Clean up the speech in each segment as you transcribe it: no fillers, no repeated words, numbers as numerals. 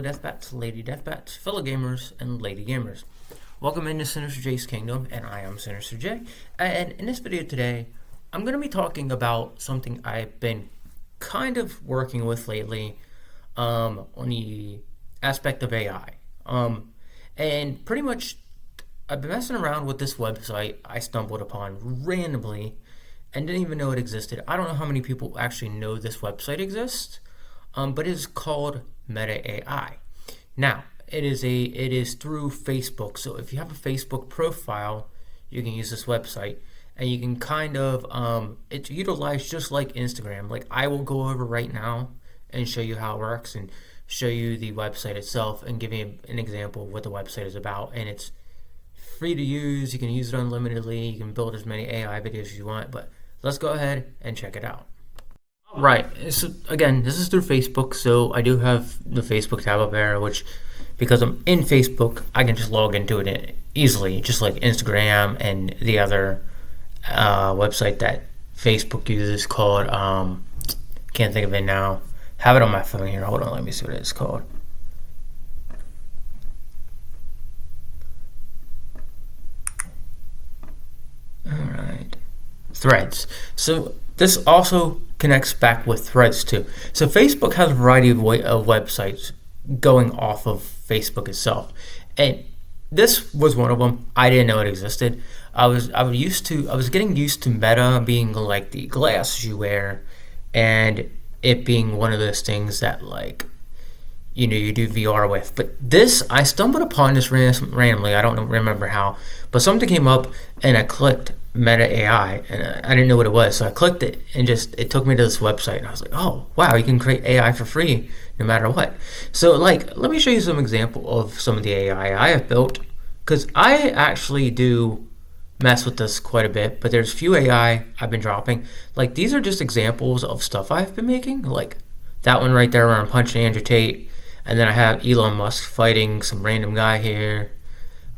Deathbats, Lady Deathbats, fellow gamers, and lady gamers. Welcome into Sinister J's Kingdom, and I am Sinister J. And in this video today, I'm going to be talking about something I've been kind of working with lately on the aspect of AI. And pretty much, I've been messing around with this website I stumbled upon randomly and didn't even know it existed. I don't know how many people actually know this website exists, but it is called Meta AI. Now, it is through Facebook. So if you have a Facebook profile, you can use this website, and you can kind of it's utilized just like Instagram. Like, I will go over right now and show you how it works and show you the website itself and give you an example of what the website is about. And it's free to use. You can use it unlimitedly. You can build as many AI videos as you want. But let's go ahead and check it out. Right. So again, this is through Facebook, so I do have the Facebook tab up there, which, because I'm in Facebook, I can just log into it easily, just like Instagram and the other website that Facebook uses called, can't think of it now. Have it on my phone here. Hold on, let me see what it's called. All right. Threads. So this also connects back with Threads too. So Facebook has a variety of websites going off of Facebook itself, and this was one of them. I didn't know it existed. I was getting used to Meta being like the glasses you wear, and it being one of those things that, like, you do VR with. But this, I stumbled upon this randomly. I don't remember how, but something came up and I clicked Meta AI, and I didn't know what it was. So I clicked it, and it took me to this website, and I was like, oh, wow, you can create AI for free no matter what. So, like, let me show you some example of some of the AI I have built, because I actually do mess with this quite a bit, but there's few AI I've been dropping. Like, these are just examples of stuff I've been making, like that one right there where I'm punching Andrew Tate. And then I have Elon Musk fighting some random guy here.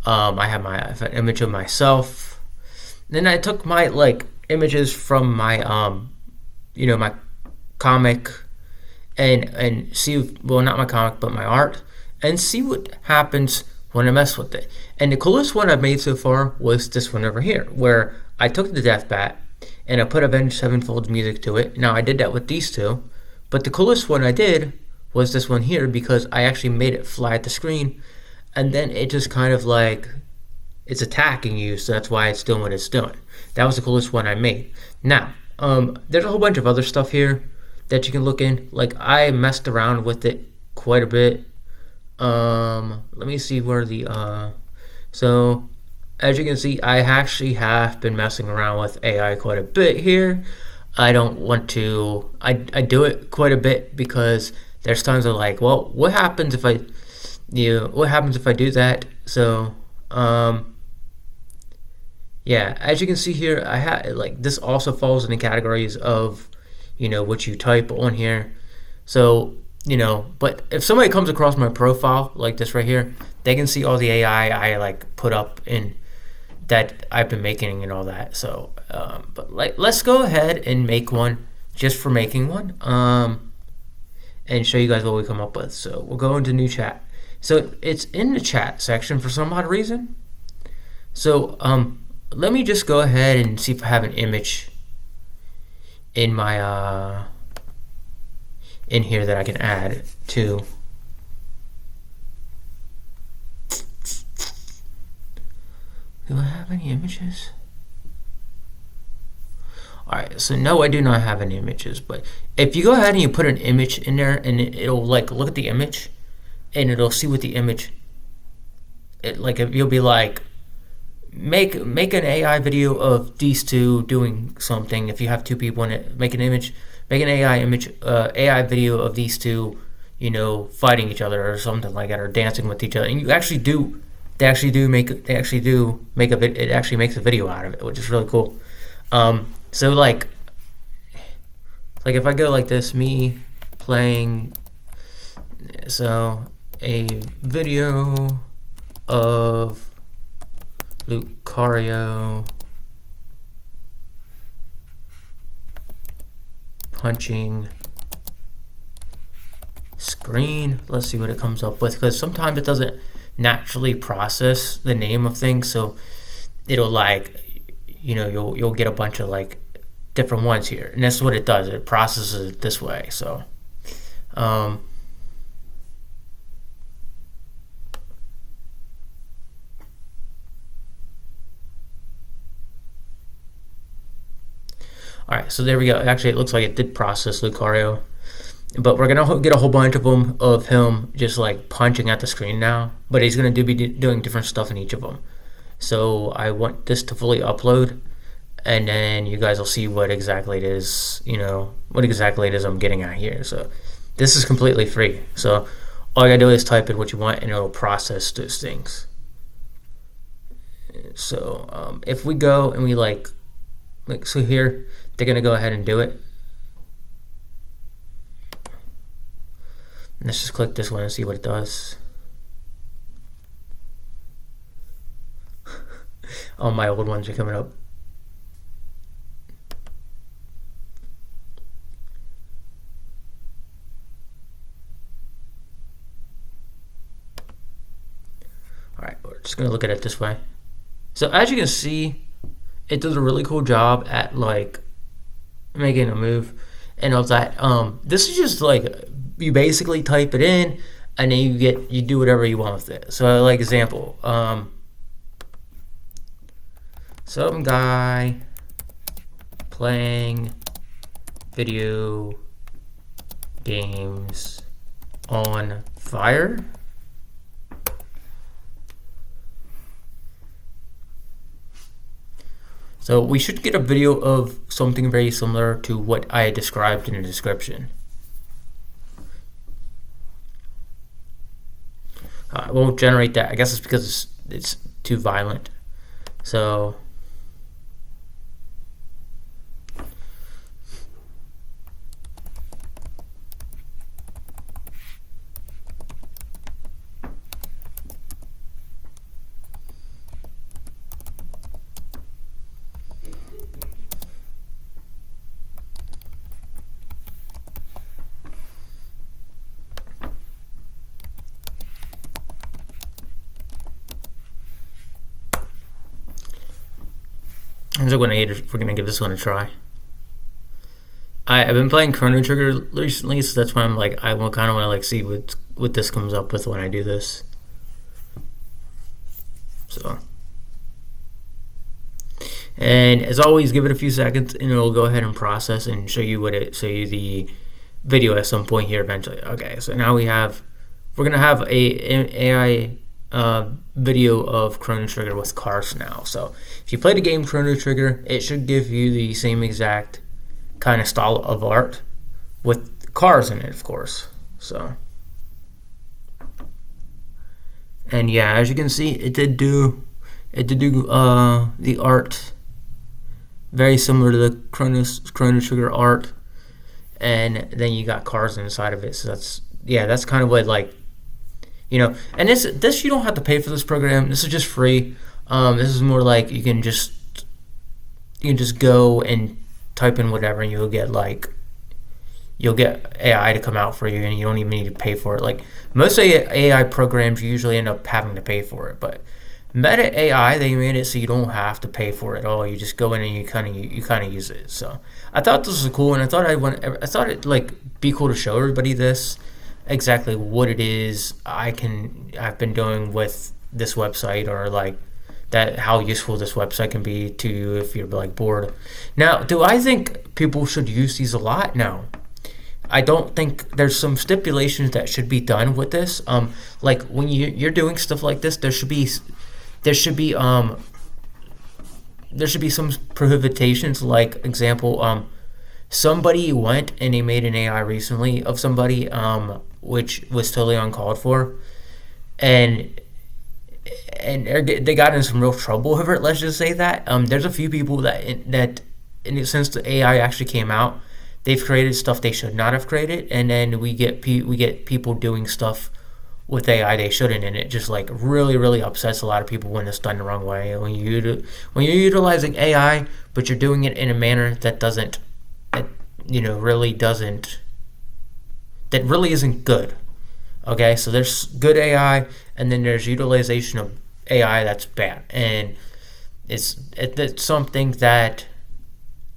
I have an image of myself. Then I took my images from my my comic and see, well, not my comic but my art, and see what happens when I mess with it. And the coolest one I've made so far was this one over here, where I took the Death Bat and I put Avenged Sevenfold's music to it. Now I did that with these two, but the coolest one I did was this one here, because I actually made it fly at the screen, and then it just kind of like, it's attacking you, so that's why it's doing what it's doing. That was the coolest one I made. Now, there's a whole bunch of other stuff here that you can look in. Like, I messed around with it quite a bit. Let me see where so as you can see, I actually have been messing around with AI quite a bit here. I don't want to, I do it quite a bit because there's times of like, well, what happens if I do that? So, yeah, as you can see here, I had this also falls in the categories of, what you type on here. So, but if somebody comes across my profile like this right here, they can see all the AI I put up in that I've been making and all that. So, but let's go ahead and make one just for making one. And show you guys what we come up with. So we'll go into new chat. So it's in the chat section for some odd reason. So let me just go ahead and see if I have an image in my in here that I can add to. Do I have any images? Alright, so no, I do not have any images, but if you go ahead and you put an image in there, and it'll look at the image, and it'll see what the image, you'll be like, make an AI video of these two doing something. If you have two people in it, make an AI video of these two, fighting each other or something like that, or dancing with each other. And it actually makes a video out of it, which is really cool. So like if I go like this, me playing, so a video of Lucario punching screen. Let's see what it comes up with, because sometimes it doesn't naturally process the name of things, so it'll like, you'll get a bunch of like different ones here, and that's what it does. It processes it this way. So all right, so there we go. Actually, it looks like it did process Lucario, but we're gonna get a whole bunch of them of him just like punching at the screen now. But he's gonna be doing different stuff in each of them. So I want this to fully upload, and then you guys will see what exactly it is. What exactly it is I'm getting at here. So this is completely free. So all you gotta do is type in what you want, and it'll process those things. So if we go and we like so here, they're gonna go ahead and do it. Let's just click this one and see what it does. All my old ones are coming up. Alright, we're just gonna look at it this way. So as you can see, it does a really cool job at like making a move and all that. This is just like, you basically type it in, and then you do whatever you want with it. So like example, some guy playing video games on fire. So we should get a video of something very similar to what I described in the description. It won't generate that. I guess it's because it's too violent. So we're gonna give this one a try. I've been playing Chrono Trigger recently, so that's why I'm like, I kind of want to like see what this comes up with when I do this. So, and as always, give it a few seconds, and it'll go ahead and process and show you the video at some point here eventually. Okay, so now we're gonna have a AI video of Chrono Trigger with cars now. So if you play the game Chrono Trigger, it should give you the same exact kind of style of art with cars in it, of course. So, and yeah, as you can see, it did do the art very similar to the Chrono Trigger art, and then you got cars inside of it. So that's kind of what, like, and this you don't have to pay for this program. This is just free. This is more like you can just go and type in whatever, and you'll get AI to come out for you, and you don't even need to pay for it. Like most AI programs, you usually end up having to pay for it, but Meta AI, they made it so you don't have to pay for it at all. You just go in and you kind of use it. So I thought this was cool, and I thought it'd like be cool to show everybody this, exactly what it is I've been doing with this website, or like that, how useful this website can be to you if you're like bored. Now, do I think people should use these a lot? No, I don't think. There's some stipulations that should be done with this. Like when you're doing stuff like this, there should be some prohibitions. Like example, somebody went and they made an AI recently of somebody, which was totally uncalled for, and they got in some real trouble over it. Let's just say that. There's a few people that since the AI actually came out, they've created stuff they should not have created, and then we get people doing stuff with AI they shouldn't, and it just like really, really upsets a lot of people when it's done the wrong way. When you're utilizing AI, but you're doing it in a manner that really doesn't that really isn't good. Okay, so there's good AI, and then there's utilization of AI that's bad, and it's something that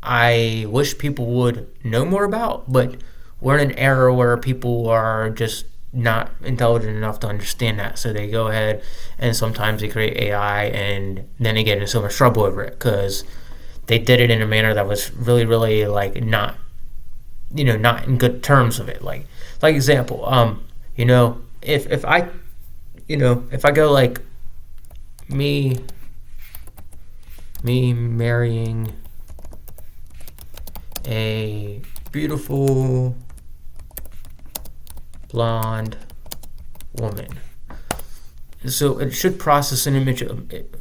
I wish people would know more about. But we're in an era where people are just not intelligent enough to understand that, so they go ahead and sometimes they create AI, and then they get into so much trouble over it because they did it in a manner that was really, really like not, not in good terms of it. Like example, if I, if I go like me marrying a beautiful blonde woman, so it should process an image of it.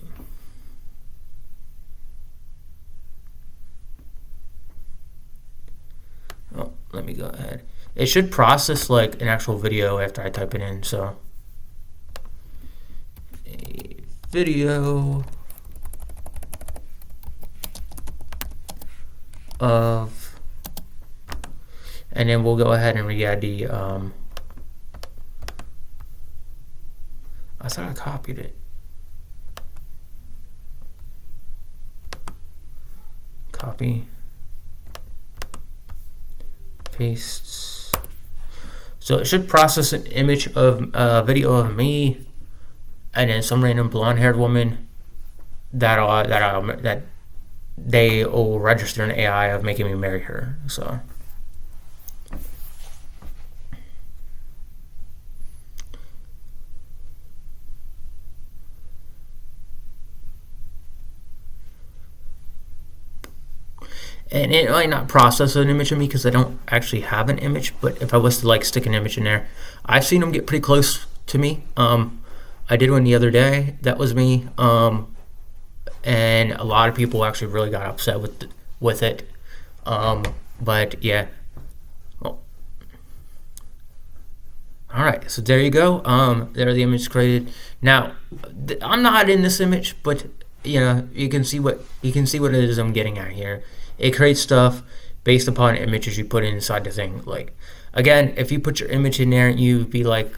Oh, let me go ahead. It should process like an actual video after I type it in. So a video of, and then we'll go ahead and re-add the I thought I copied it. Copy, pastes. So it should process an image of a video of me and then some random blonde-haired woman that they will register an AI of making me marry her. So and it might not process an image of me because I don't actually have an image. But if I was to like stick an image in there, I've seen them get pretty close to me. I did one the other day that was me, and a lot of people actually really got upset with it. But yeah. Well, all right, so there you go. There are the images created. Now, I'm not in this image, but you can see what it is I'm getting at here. It creates stuff based upon images you put inside the thing. Like, again, if you put your image in there and you be like,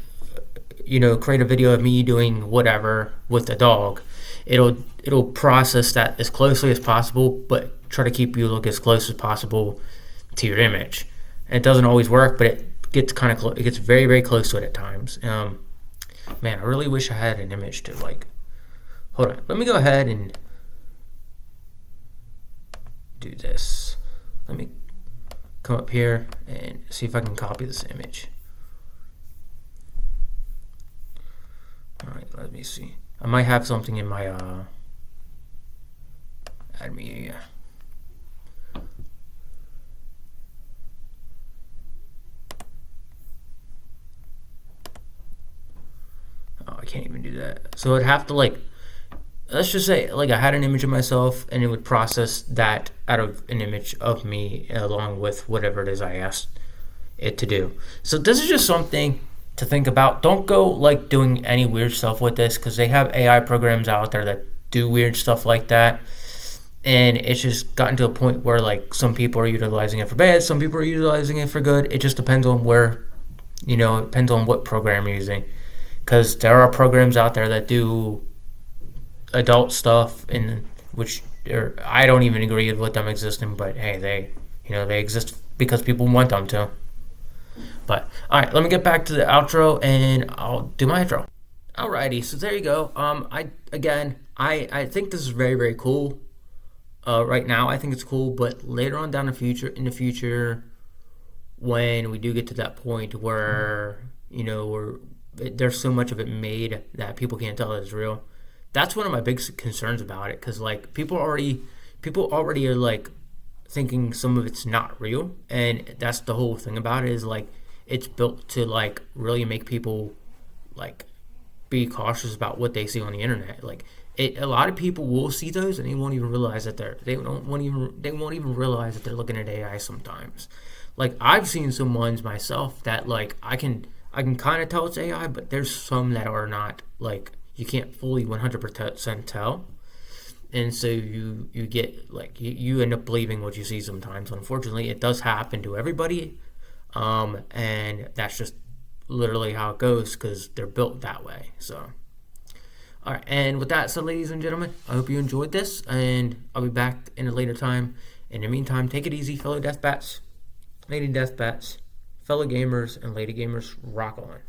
create a video of me doing whatever with a dog, it'll process that as closely as possible, but try to keep you look as close as possible to your image. And it doesn't always work, but it gets kind of close. It gets very, very close to it at times. Man, I really wish I had an image to like. Hold on, let me go ahead and do this. Let me come up here and see if I can copy this image. All right, let me see. I might have something in my add me. Oh, I can't even do that. So I'd have to like, let's just say like I had an image of myself and it would process that out of an image of me along with whatever it is I asked it to do. So this is just something to think about. Don't go like doing any weird stuff with this because they have AI programs out there that do weird stuff like that. And it's just gotten to a point where like some people are utilizing it for bad, some people are utilizing it for good. It just depends on where, it depends on what program you're using. Because there are programs out there that do adult stuff in which I don't even agree with them existing, but hey, they exist because people want them to. But all right, let me get back to the outro and I'll do my intro. Alrighty, so there you go. I think this is very, very cool. Right now I think it's cool, but later on down in the future, when we do get to that point where there's so much of it made that people can't tell it's real. That's one of my big concerns about it, because like people already are like thinking some of it's not real, and that's the whole thing about it is like it's built to like really make people like be cautious about what they see on the internet. Like a lot of people will see those and they won't even realize that they won't even realize that they're looking at AI sometimes. Like I've seen some ones myself that like I can kind of tell it's AI, but there's some that are not, like you can't fully 100% tell. And so you get like you end up believing what you see sometimes. Unfortunately, it does happen to everybody. And that's just literally how it goes because they're built that way. So, all right. And with that said, ladies and gentlemen, I hope you enjoyed this, and I'll be back in a later time. In the meantime, take it easy, fellow deathbats, lady deathbats, fellow gamers, and lady gamers. Rock on.